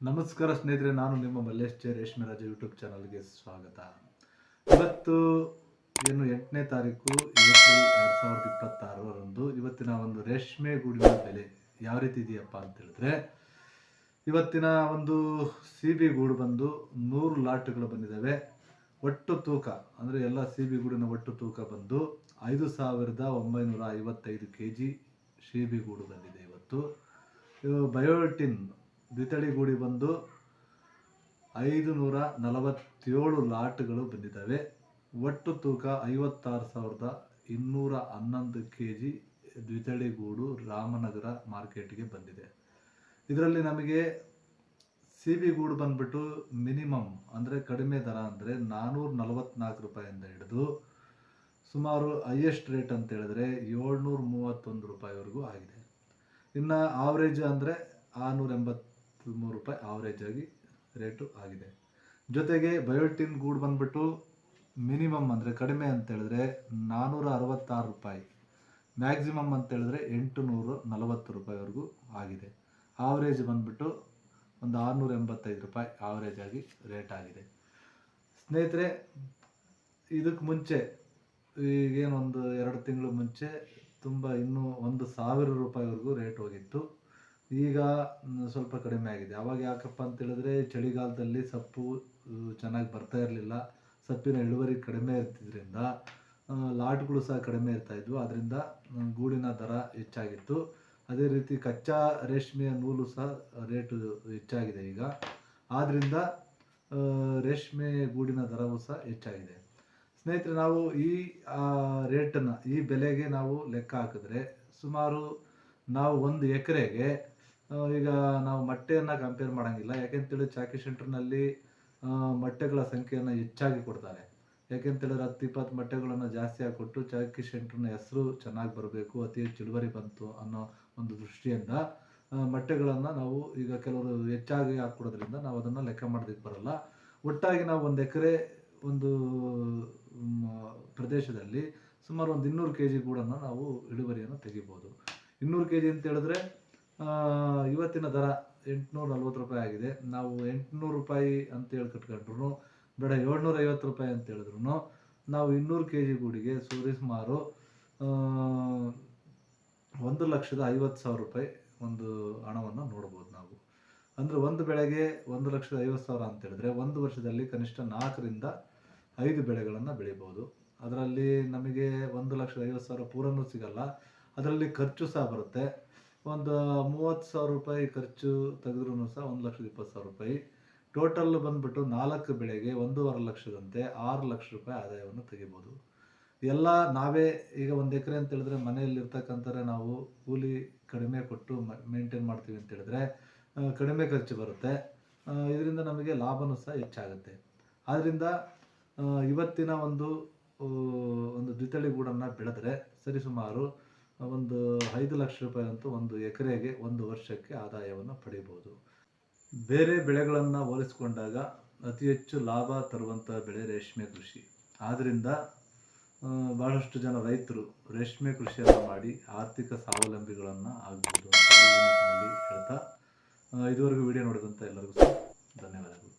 ನಮಸ್ಕಾರ ಸ್ನೇಹಿತರೆ, ನಾನು ನಿಮ್ಮ ಮಲ್ಲೇಶ್ ರೇಷ್ಮೆ ರಾಜ ಯೂಟ್ಯೂಬ್ ಚಾನಲ್ಗೆ ಸ್ವಾಗತ. ಇವತ್ತು ಏನು 8ನೇ ತಾರೀಕು ಏಪ್ರಿಲ್ 2026ರಂದು ಇವತ್ತಿನ ಒಂದು ರೇಷ್ಮೆ ಗೂಡಿನ ಬೆಲೆ ಯಾವ ರೀತಿ ಇದೆಯಪ್ಪ ಅಂತ ಹೇಳಿದ್ರೆ, ಇವತ್ತಿನ ಒಂದು ಸಿ ಬಿ ಗೂಡು ಬಂದು 100 ಲಾಟ್ಗಳು ಬಂದಿದ್ದಾವೆ. ಒಟ್ಟು ತೂಕ ಅಂದರೆ ಎಲ್ಲ ಸಿ ಬಿ ಗೂಡಿನ ಒಟ್ಟು ತೂಕ ಬಂದು 5,955 kg ಸಿ ಬಿ ಗೂಡು ಬಂದಿದೆ. ಇವತ್ತು ಬಯೋಟಿನ್ ದ್ವಿತಳಿ ಗೂಡಿ ಬಂದು 547 ಲಾಟ್ಗಳು ಬಂದಿದ್ದಾವೆ. ಒಟ್ಟು ತೂಕ 56,211 kg ದ್ವಿತಳಿ ಗೂಡು ರಾಮನಗರ ಮಾರ್ಕೆಟ್ಗೆ ಬಂದಿದೆ. ಇದರಲ್ಲಿ ನಮಗೆ ಸಿ ಬಿ ಗೂಡು ಬಂದ್ಬಿಟ್ಟು ಮಿನಿಮಮ್ ಅಂದರೆ ಕಡಿಮೆ ದರ ಅಂದರೆ 444 ರೂಪಾಯಿಂದ ಹಿಡಿದು ಸುಮಾರು ಹೈಯೆಸ್ಟ್ ರೇಟ್ ಅಂತ ಹೇಳಿದ್ರೆ 731 ರೂಪಾಯಿವರೆಗೂ ಆಗಿದೆ. ಇನ್ನು ಆವ್ರೇಜ್ ಅಂದರೆ 683 ರೂಪಾಯಿ ಆವ್ರೇಜ್ ಆಗಿ ರೇಟು ಆಗಿದೆ. ಜೊತೆಗೆ ಬಯೋಟಿನ್ ಗೂಡು ಬಂದ್ಬಿಟ್ಟು ಮಿನಿಮಮ್ ಅಂದರೆ ಕಡಿಮೆ ಅಂತ ಹೇಳಿದ್ರೆ 466 ರೂಪಾಯಿ, ಮ್ಯಾಕ್ಸಿಮಮ್ ಅಂತ ಹೇಳಿದ್ರೆ 840 ರೂಪಾಯಿವರೆಗೂ ಆಗಿದೆ. ಆವ್ರೇಜ್ ಬಂದ್ಬಿಟ್ಟು ಒಂದು 685 ರೂಪಾಯಿ ಆವ್ರೇಜ್ ಆಗಿ ರೇಟ್ ಆಗಿದೆ. ಸ್ನೇಹಿತರೆ, ಇದಕ್ಕೆ ಮುಂಚೆ ಈಗೇನೊಂದು 2 ತಿಂಗಳು ಮುಂಚೆ ತುಂಬ ಇನ್ನೂ 1,000 ರೂಪಾಯಿವರೆಗೂ ರೇಟ್ ಹೋಗಿತ್ತು. ಈಗ ಸ್ವಲ್ಪ ಕಡಿಮೆ ಆಗಿದೆ. ಅವಾಗ ಯಾಕಪ್ಪ ಅಂತ ಹೇಳಿದ್ರೆ ಚಳಿಗಾಲದಲ್ಲಿ ಸೊಪ್ಪು ಚೆನ್ನಾಗಿ ಬರ್ತಾ ಇರಲಿಲ್ಲ, ಸೊಪ್ಪಿನ ಇಳುವರಿ ಕಡಿಮೆ ಇರ್ತಿದ್ರಿಂದ ಲಾಟ್ಗಳು ಸಹ ಕಡಿಮೆ ಇರ್ತಾಯಿದ್ವು. ಅದರಿಂದ ಗೂಡಿನ ದರ ಹೆಚ್ಚಾಗಿತ್ತು. ಅದೇ ರೀತಿ ಕಚ್ಚಾ ರೇಷ್ಮೆಯ ನೂಲು ಸಹ ರೇಟು ಹೆಚ್ಚಾಗಿದೆ ಈಗ. ಆದ್ದರಿಂದ ರೇಷ್ಮೆ ಗೂಡಿನ ದರವೂ ಸಹ ಹೆಚ್ಚಾಗಿದೆ. ಸ್ನೇಹಿತರೆ, ನಾವು ಈ ರೇಟನ್ನು ಈ ಬೆಲೆಗೆ ನಾವು ಲೆಕ್ಕ ಹಾಕಿದ್ರೆ ಸುಮಾರು ನಾವು 1 ಎಕರೆಗೆ ಈಗ ನಾವು ಮೊಟ್ಟೆಯನ್ನು ಕಂಪೇರ್ ಮಾಡೋಂಗಿಲ್ಲ. ಯಾಕೆಂತೇಳಿ ಚಾಕಿ ಸೆಂಟ್ರ್ನಲ್ಲಿ ಮೊಟ್ಟೆಗಳ ಸಂಖ್ಯೆಯನ್ನು ಹೆಚ್ಚಾಗಿ ಕೊಡ್ತಾರೆ. ಯಾಕೆಂತೇಳಿದ್ರೆ 10-20 ಮೊಟ್ಟೆಗಳನ್ನು ಜಾಸ್ತಿ ಹಾಕಿಕೊಟ್ಟು ಚಾಕಿ ಸೆಂಟ್ರ್ನ ಹೆಸರು ಚೆನ್ನಾಗಿ ಬರಬೇಕು, ಅತಿ ಹೆಚ್ಚು ಇಳುವರಿ ಬಂತು ಅನ್ನೋ ಒಂದು ದೃಷ್ಟಿಯಿಂದ ಮೊಟ್ಟೆಗಳನ್ನು ನಾವು ಈಗ ಕೆಲವರು ಹೆಚ್ಚಾಗಿ ಹಾಕ್ಕೊಡೋದ್ರಿಂದ ನಾವು ಅದನ್ನು ಲೆಕ್ಕ ಮಾಡೋದಕ್ಕೆ ಬರಲ್ಲ. ಒಟ್ಟಾಗಿ ನಾವು 1 ಎಕರೆ ಒಂದು ಪ್ರದೇಶದಲ್ಲಿ ಸುಮಾರು ಒಂದು 200 kg ಗೂಡನ್ನು ನಾವು ಇಳುವರಿಯನ್ನು ತೆಗಿಬೋದು. 200 kg ಅಂತ ಹೇಳಿದ್ರೆ ಇವತ್ತಿನ ದರ 840 ರೂಪಾಯಿ ಆಗಿದೆ. ನಾವು 800 ರೂಪಾಯಿ ಅಂತೇಳಿ ಕಟ್ಕೊಂಡ್ರು ಬೇಡ, 750 ರೂಪಾಯಿ ಅಂತ ಹೇಳಿದ್ರು ನಾವು 200 kg ಗೂಡಿಗೆ ಸುಮಾರು 1,50,000 ರೂಪಾಯಿ ಒಂದು ಹಣವನ್ನು ನೋಡ್ಬೋದು ನಾವು. ಅಂದರೆ ಒಂದು ಬೆಳೆಗೆ 1,50,000 ಅಂತ ಹೇಳಿದ್ರೆ ಒಂದು ವರ್ಷದಲ್ಲಿ ಕನಿಷ್ಠ 4 ರಿಂದ 5 ಬೆಳೆಗಳನ್ನು ಬೆಳಿಬೋದು. ಅದರಲ್ಲಿ ನಮಗೆ 1,50,000 ಪೂರನೂ ಸಿಗಲ್ಲ. ಅದರಲ್ಲಿ ಖರ್ಚು ಸಹ ಬರುತ್ತೆ. ಒಂದು 30,000 ರೂಪಾಯಿ ಖರ್ಚು ತೆಗೆದ್ರೂ ಸಹ 1,20,000 ರೂಪಾಯಿ. ಟೋಟಲ್ ಬಂದ್ಬಿಟ್ಟು 4 ಬೆಳೆಗೆ 1.5 ಲಕ್ಷದಂತೆ 6 ಲಕ್ಷ ರೂಪಾಯಿ ಆದಾಯವನ್ನು ತೆಗಿಬೋದು. ಎಲ್ಲ ನಾವೇ ಈಗ 1 ಎಕರೆ ಅಂತ ಹೇಳಿದ್ರೆ ಮನೆಯಲ್ಲಿರ್ತಕ್ಕಂಥವ್ರೆ ನಾವು ಕೂಲಿ ಕಡಿಮೆ ಕೊಟ್ಟು ಮೇಂಟೈನ್ ಮಾಡ್ತೀವಿ ಅಂತ ಹೇಳಿದ್ರೆ ಕಡಿಮೆ ಖರ್ಚು ಬರುತ್ತೆ. ಇದರಿಂದ ನಮಗೆ ಲಾಭನೂ ಸಹ ಹೆಚ್ಚಾಗುತ್ತೆ. ಆದ್ದರಿಂದ ಇವತ್ತಿನ ಒಂದು ದ್ವಿತಳಿ ಗೂಡನ್ನು ಬೆಳೆದ್ರೆ ಸರಿಸುಮಾರು ಒಂದು 5 ಲಕ್ಷ ರೂಪಾಯಿ ಅಂತೂ 1 ಎಕರೆಗೆ 1 ವರ್ಷಕ್ಕೆ ಆದಾಯವನ್ನು ಪಡಿಬೋದು. ಬೇರೆ ಬೆಳೆಗಳನ್ನು ಹೋಲಿಸ್ಕೊಂಡಾಗ ಅತಿ ಹೆಚ್ಚು ಲಾಭ ತರುವಂಥ ಬೆಳೆ ರೇಷ್ಮೆ ಕೃಷಿ. ಆದ್ದರಿಂದ ಭಾಳಷ್ಟು ಜನ ರೈತರು ರೇಷ್ಮೆ ಕೃಷಿಯನ್ನು ಮಾಡಿ ಆರ್ಥಿಕ ಸ್ವಾವಲಂಬಿಗಳನ್ನು ಆಗ್ಬೋದು ಅಂತ ಈ ನಿಟ್ಟಿನಲ್ಲಿ ಹೇಳ್ತಾ, ಇದುವರೆಗೂ ವಿಡಿಯೋ ನೋಡಿದಂಥ ಎಲ್ಲರಿಗೂ ಧನ್ಯವಾದಗಳು.